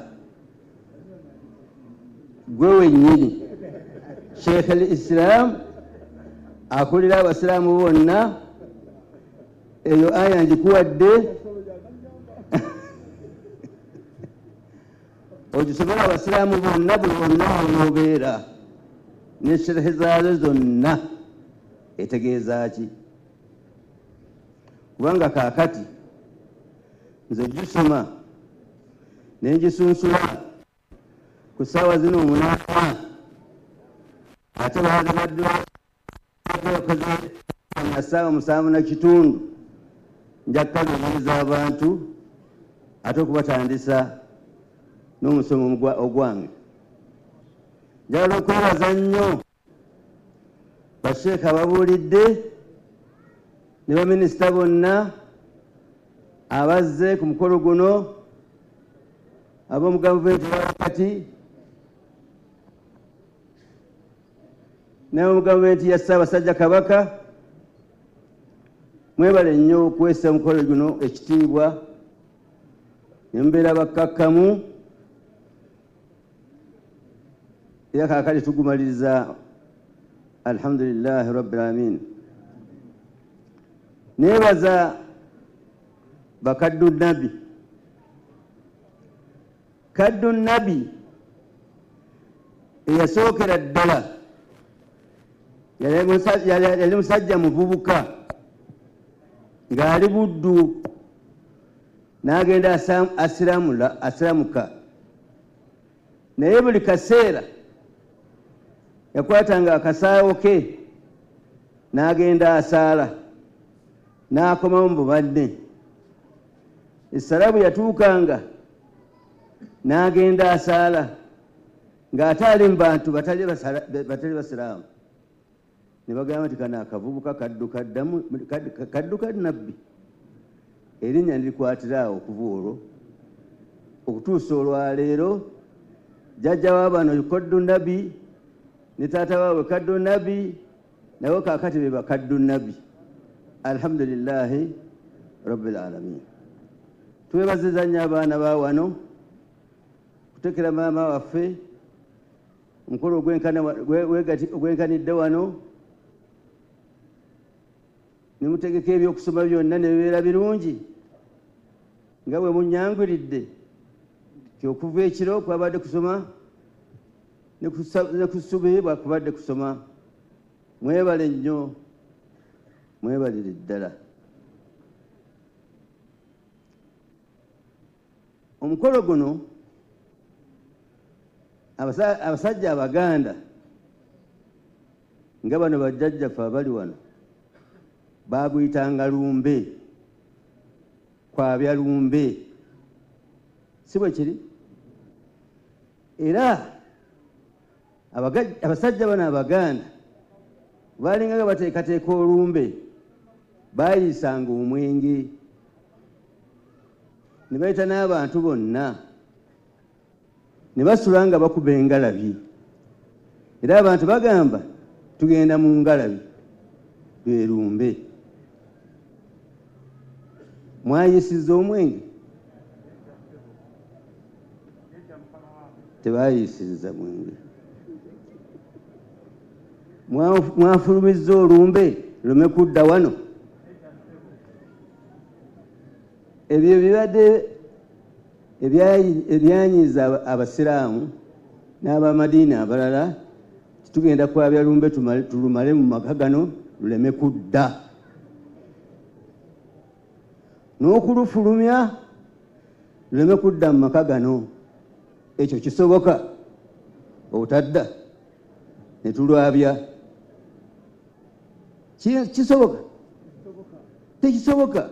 gwe wennyini Sheikh al-Islam akulira abasiraamu bonna eyo aya njikuwadde ogisomera abasiraamu bonna buli bonna onoobeera ne sherehe zaazo zonna etegeeza ki? Kubanga kaakati nze gisoma nenjisunsula ku ssaawa zino 8 ate bakoze essaawa 7:30 nja kukaluubiriza abantu ate okubatandisa n'omusomo ogwange. Njagala okwebaza nnyo basheeka ababuulidde ne baminisita bonna abazze ku mukolo guno ab'omu gavumenti wakati n'ab'omu gavumenti ya Ssaabasajja Kabaka. Mwebale nnyo okwessa omukolo guno ekitiibwa ne mubeera bakkakkamu era kaakati tugumaliriza alhamdulillahi rabbil alamin. Neebaza bakaddu nabi. Kaddu nabi eyasookera ddala yali musajja muvubuka ng'ali buddu n'agenda asiramuka, naye buli kaseera yakwatanga akasaawo ke n'agenda asaala n'akomawo mu banne. Essalabu yatuukanga n'agenda asaala ng'ate ali mu bantu batali basiraamu, ne bagamba nti kano akavubuka kaddu ka nabbi. Erinnya nirikwatira awo okuva olwo okutuusa olwaleero jjajja wa bano kaddu nabbi ne taata waabwe kaddu nabbi, nabo kaakati be bakaddu nabbi. Alhamdulillahi rabbil alamin. Twebaziza nnyo abaana ba wano kutekera maama waffe omukolo ogwenkanidde wano, ne mutegeka ebyokusoma byonna ne bibeera birungi nga bwe munnyanguridde kyokuva ekiro kwabadde kusoma ne ku ssubi bwakubadde kusoma. Mwebale nnyo, mwebalire ddala. Omukolo guno abasajja Abaganda nga bano bajjajjaffe abali wano baguyitanga lumbe, kwabya lumbe, si bwe kiri? Era abasajja bano Abaganda balinga nga bateekateeka olumbe, baayisanga omwenge ne bayita n'abantu bonna ne basula nga bakuba engalabi. Era abantu bagamba tugenda mu ngalabi, lwe lumbe. Mwayisiza omwenge? Tebaayisiza mwenge. Mwafulumizza olumbe lume kudda wano. Ebyo bibadde ebyanyiza abasiraamu n'abamadiini abalala tugenda kwabya lumbe tulumale mu maka gano luleme kudda n'okulufulumya luleme kudda mu maka gano. Ekyo kisoboka obutadda ne tulwabya? Kisoboka? Tekisoboka.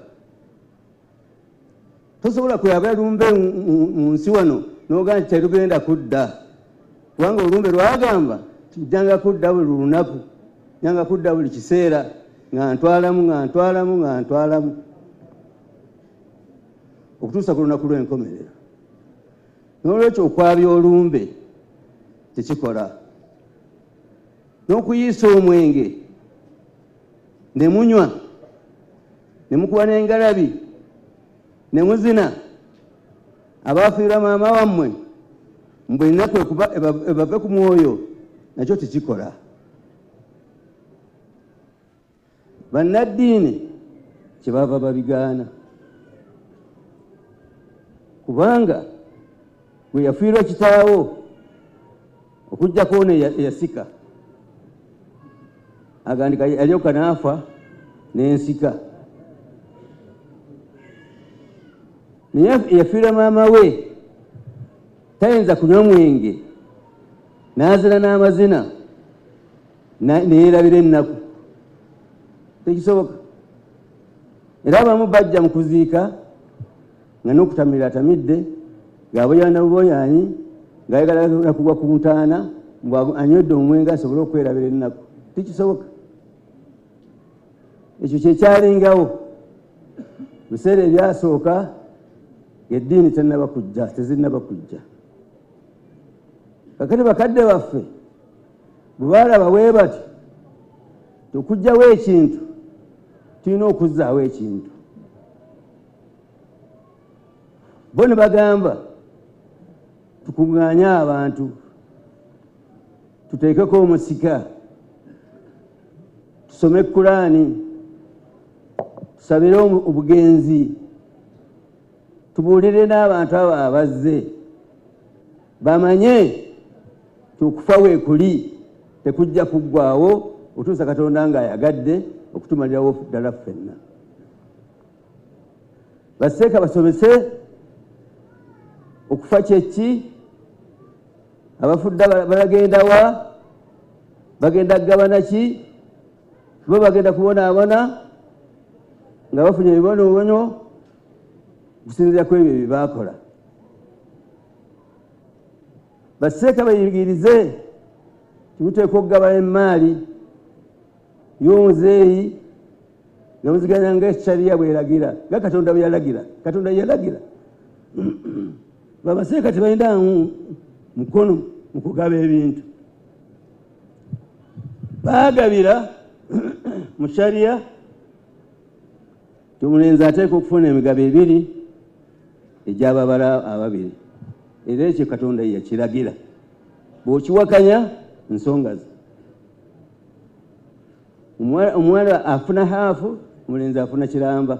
Tosobola kwabya lumbe mu nsi wano n'ogamba nti terugenda kudda, kubanga olumbe lwagamba tujjanga kudda buli lunaku, njanga kudda buli kiseera, nga ntwalamu okutuusa ku lunaku lw'enkomerero. N'olwekyo okwabya olumbe tekikola. N'okuyiisa omwenge ne munywa ne mukuba n'engalabi ne muzina, abaafiira maama wammwe mbwe ennaku ebave ku mwoyo, nakyo tekikola. Bannaddiini kyebaava babigaana, kubanga gwe yafiirwa kitaawo okujjako ono eyasika, agandika alyoka n'afa n'ensika. Naye yafiirwa maama we tayinza kunywa mwenge, n'azina n'amazina, neerabira ennaku. Tekisoboka. Era abamu bajja mu kuziika nga n'okutamirira atamidde, ng'aboyana buboyanyi, ng'ayagala kugwa ku ntaana, anywedde omwenge asobole okwerabira ennaku. Tekisoboka. Ekyo kyekyalingawo biseera ebyasooka, eddiini tennaba kujja, tezinnaba kujja. Kakati bakadde baffe bwe baalaba bwe bati okugjawo ekintu, tulina okuzzaawo ekintu. Bo ne bagamba tukuŋŋaanye abantu, tuteekeko omusika, tusome Kulaani, tusabire obugenzi, tubuulire n'abantu abo abazze bamanye tukufa weekuli tekujja kuggwaawo otuusa Katonda ng'ayagadde okutumalirawo ddala ffenna. Basseeka basomese okufa kyeki, abafudde balagenda wa, bagenda kugabana ki, bo bagenda kubonaabona nga bafunye ebibonoobonyo okusinziira ku ebyo bye baakola. Basseeka bayigirize timuteekwa okugabana emmaali y'omuzeeyi nga muziganya ng'ekyaliya bweragira, nga Katonda bwe yalagira. Katonda yalagira. Babaseeka tebalina mukono mu kugaba ebintu. Baagabira mu kyaliya omulenzi ateeka okufuna emigabo 2 egy'ababala 2. Era ekyo Katonda yakiragira. Bw'okiwakanya nsonga ze. Omuwala afuna haafu, omulenzi afuna kiramba.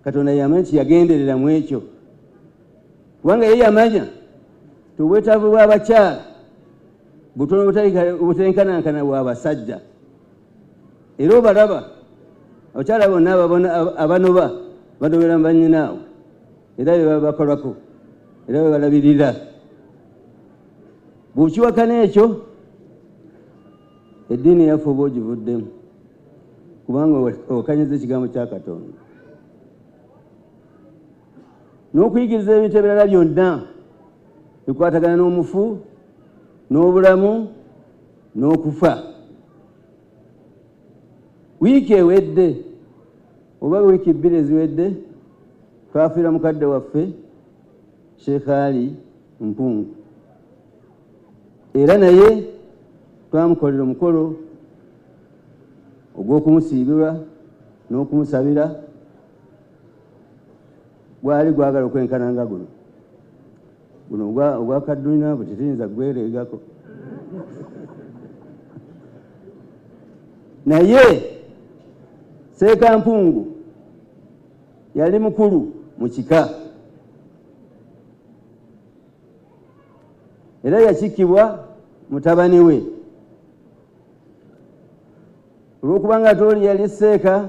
Katonda yamanya nti yagenderera mu ekyo, kubanga ye yamanya tubwetaavu bw'abakyala butono butenkanankana bw'abasajja. Era obalaba abakyala bonna abanoba banobera mu bannyinaabwe, era bye baba bakolako, era bwe balabirira. Bw'okiwakana ekyo, eddiini yaffe oba ogivuddemu, kubanga okanyiza ekigambo kya Katonda. N'okuyigiriza ebintu ebirala byonna bikwatagana n'omufu, n'obulamu, n'okufa. Wiiki ewedde oba wiiki 2 eziwedde twafiira mukadde waffe Sheikh Ali Mpungu, era naye twamukolera omukolo ogw'okumusiibirwa n'okumusabira. Gwali gwagala okwenkananga guno ogwa Kaduna bwe tetuyinza gwereegako. Naye Seeka Mpungu yali mukulu mu kika, era yakikkibwa mutabani we olwokubanga toli yali seeka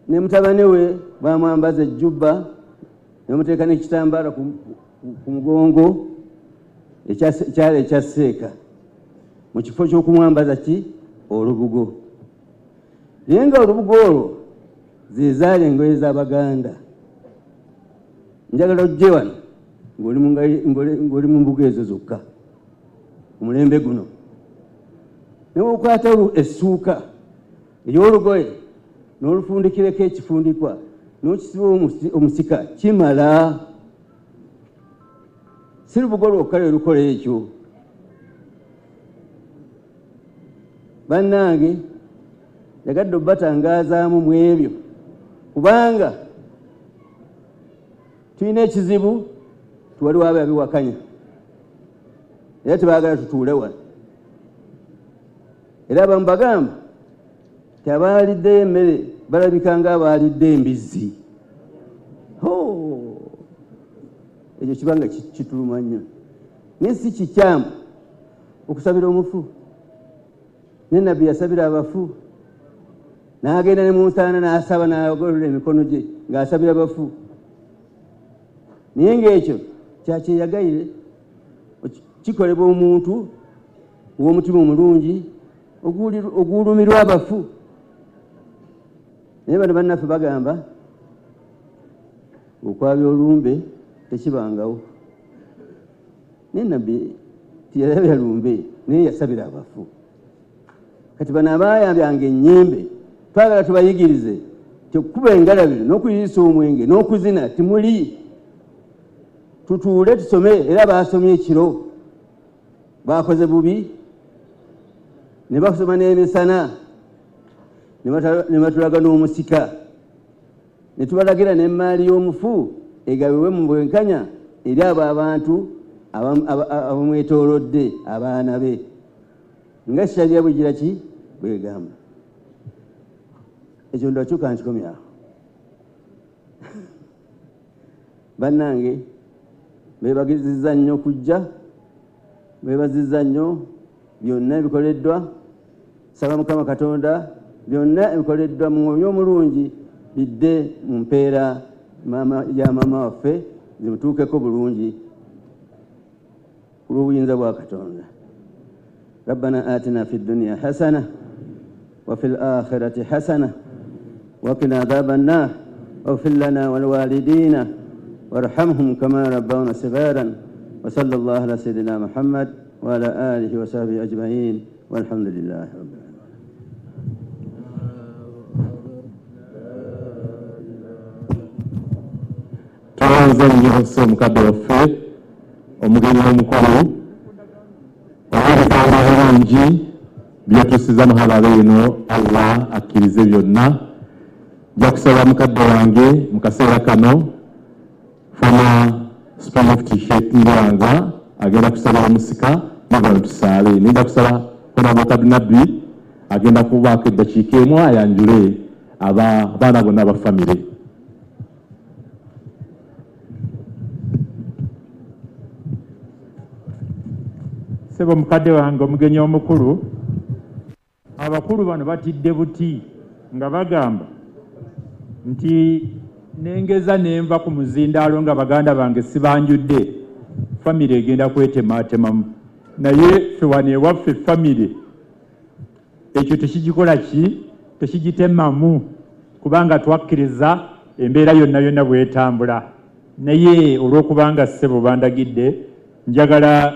ne mutabani we bamwambaza ejjubba nemuteeka n'ekitambaala ku mugongo ekyali ekya seeka mu kifo ky'okumwambaza ki olubugo naye nga olubugo olwo zezaali engoye z'Abaganda njagala ojje wano ng'oli mu mbuga ezo zokka omulembe guno newokwata essuuka ery'olugoye n'olufundikireko ekifundikwa n'okisiba omusika kimala si lubugo lwokka lwe lukola ekyo bannange yagadde obbatangazaamu mu ebyo kubanga tulina ekizibu tuwaliwo abo abiwakanya era tebaagala tutuule wano era abamu bagamba ti abaaliddeyo emmere balabika nga abaalidde embizzi ekyo kibanga kituluma nnyo naye si kikyamu okusabira omufu ne nabbi yasabira abafu n'agenda ne mu nsaana n'asaba n'agolola emikono gye ng'asabira abafu naye ng'ekyo kyakyeyagayire kikolebwa omuntu ow'omutima omulungi oguwulumirwa abafu naye bano bannaffe bagamba okwabya olumbe tekibangawo naye nabbi tiyalabya lumbe naye yasabira abafu kati bano abayambyanga ennyimbe twagala tubayigirize tekuba engalabiro n'okuyisa omwenge n'okuzina timuli tutuule tusome era basomye ekiro bakoze bubi ne basoma n'emisana ne batulaga n'omusika ne tubalagira n'emmaali y'omufu egabibwe mu bwenkanya eri abo abantu abamwetoolodde abaana be nga shariya bwegira ki bwegamba ekyo ndakyuka nkikomyawo bannange beebagizizza nnyo okujja beebazizza nnyo byonna ebikoleddwa saba mukama katonda byonna ebikoleddwa mu mwoyo omulungi bidde mu mpeera ya maama waffe zimutuukeko bulungi ku lw'obuyinza bwa katonda ربنا آتنا في الدنيا حسنة وفي الآخرة حسنة وقنا عذاب النار واغفر لنا ولوالدينا وارحمهم كما ربونا صغارا وصلى الله على سيدنا محمد وعلى آله وصحبه أجمعين والحمد لله رب العالمين. Tanzania hosum kadofe omugeni omukulu obulungi byatusiza mahala beno Allah akkirize byonna jakusaba mukadde wange mukaseera kano fama spam t-shirt ndanga agenda kusaba omusika nabano tusaale ninda kusaba kona bakadunabbi agenda kubaako eddakiika emu ayanjule abaana bonna ba famire. Sebo mukadde wange omugenyi omukulu abakulu bano batidde buti nga bagamba nti nengeza nenva ku muzindaalo nga baganda bange sibanjudde famire egenda kwetematemamu naye ffe wano ewaffe famire ekyo tekigikola ki tekigitemamu kubanga twakkiriza embeera yonna yonna bwetambula naye olw'okubanga ssebo bandagidde njagala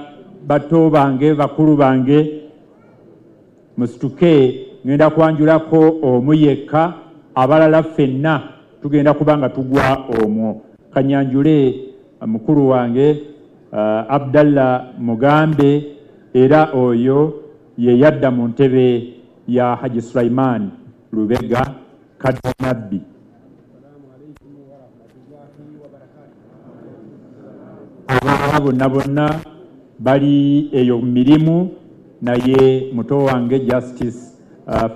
bato bange bakulu bange musituke ngenda kwanjulako omu yekka abalala ffenna tugenda kubanga tugwa omwo kanyanjule mukulu wange Abdallah Mugambe era oyo ye yadda mu ntebe ya Haji Sulaiman Lubega Kadnabbi. Abalala bonna bonna bali eyo mirimu naye muto wange Justice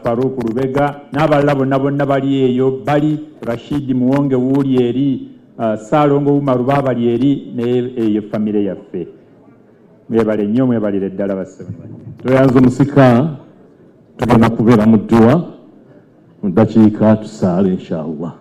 Farouk Lubega n'abalala bonna bonna bali eyo bali Rashid Muwonge wuli eri Salongo Umaru bali eri ne eyo famire yaffe mwebale nnyo mwebalire ddala bassebo. Tweyanza omusika tugenda kubeera mu dduwa mu ddakiika tusaale inshallah.